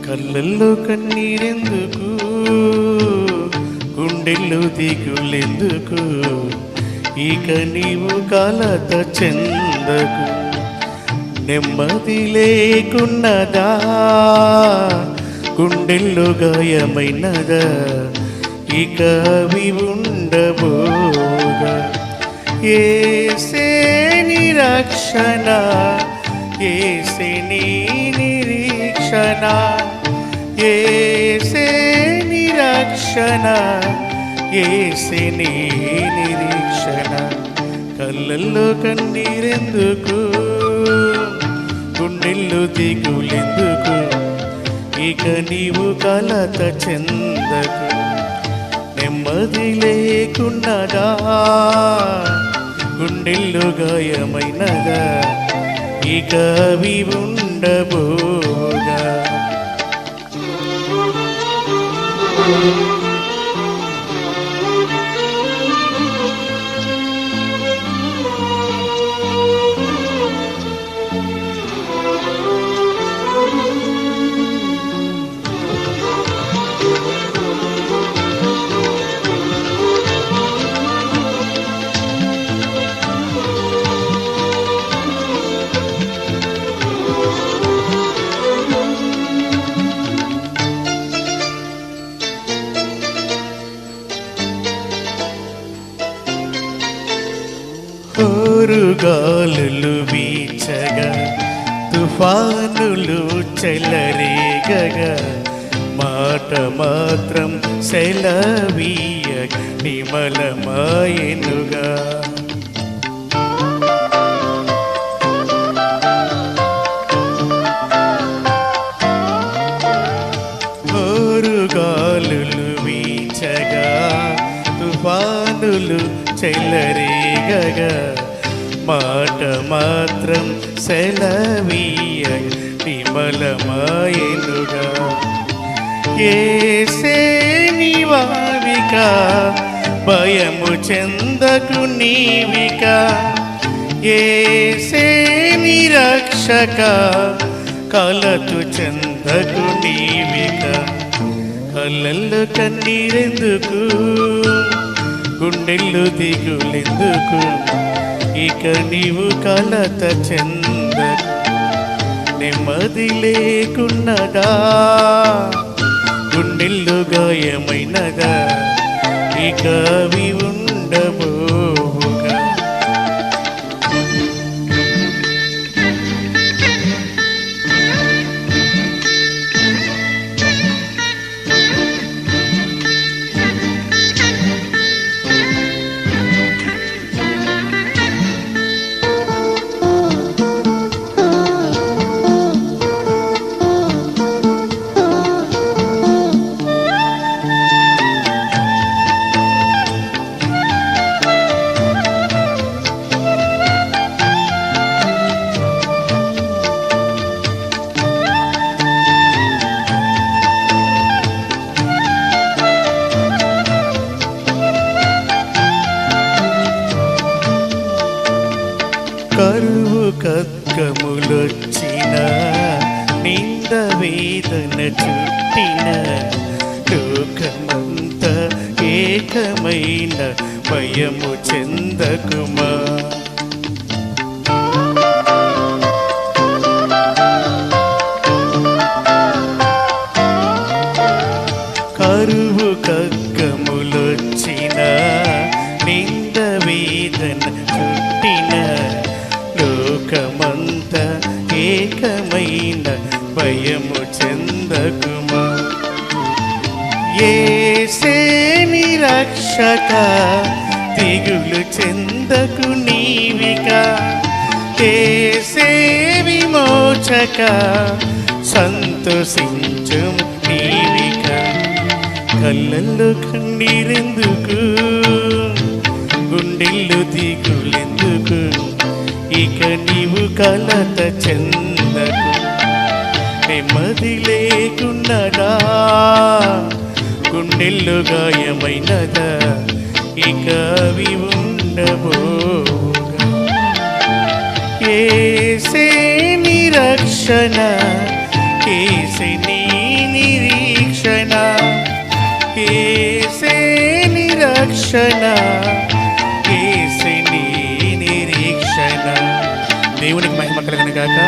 కళ్ళల్లో కన్నీరెందుకు, గుండెల్లో దిగులెందుకు, ఇక నీవు కలత చెందకు. నెమ్మది లేకున్నదా, గుండెల్లో గాయమైనదా, ఇక అవి ఉండబోగా. యేసే నిరక్షణ, యేసే నీ నిరీక్షణ, యేసే నిరక్షణ, యేసే నీ నిరీక్షణ. కళ్ళల్లో కన్నీరెందుకు, గుండెల్లో దిగులెందుకు, ఇక నీవు కలత చెందకు. నెమ్మది లేకున్నదా, గుండెల్లో గాయమైనదా, ఇక అవి ఉండబోగా. హోరుగాలులు వీచగా, తుఫానులు చెలరేగగా, మాట మాత్రం సెలవీయ నిమలమాయెనుగా. హోరుగాలులు వీచగా, తుఫానులు చెలరేగగా, మాట మాత్రం సెలవీయ నిమలమాయెనుగా. యేసే నీవావిక, భయము చెందకు నీవిక, యేసే నిరక్షక, కలతు చెందకు నీవిక. కళ్ళల్లో కన్నీరెందుకు, గుండెల్లో దిగులెందుకు, ఇక నీవు కలత చెందకు. నెమ్మది లేకున్నదా, గుండెల్లో గాయమైనదా, ఇక అవి ఉండబోగా. కరువు కక్కములొచ్చిన, నింద వేదన చుట్టిన, లోకమంత ఏకమైన భయము చెందకుమా. కరువు కక్కములొచ్చిన, నింద వేదన చుట్టిన, లోకమంత ఏకమైన భయము చెందకుమా. యేసే నిరక్షక, దిగులు చెందకు నీవిక, యేసే విమోచక, సంతోషించు నీవిక. కళ్ళల్లో కన్నీరెందుకు, గుండెల్లో దిగులెందుకు, ఇక నీవు కలత చెందకు. నెమ్మది లేకున్నదా, గుండెల్లో గాయమైనదా, ఇక అవి ఉండబోగా. యేసే నిరక్షణ, ఏసే నీ నిరీక్షణ, ఏసే నిరక్షణ, ఏసే నీ నిరీక్షణ. దేవునికి మహిమ కలుగును గాక.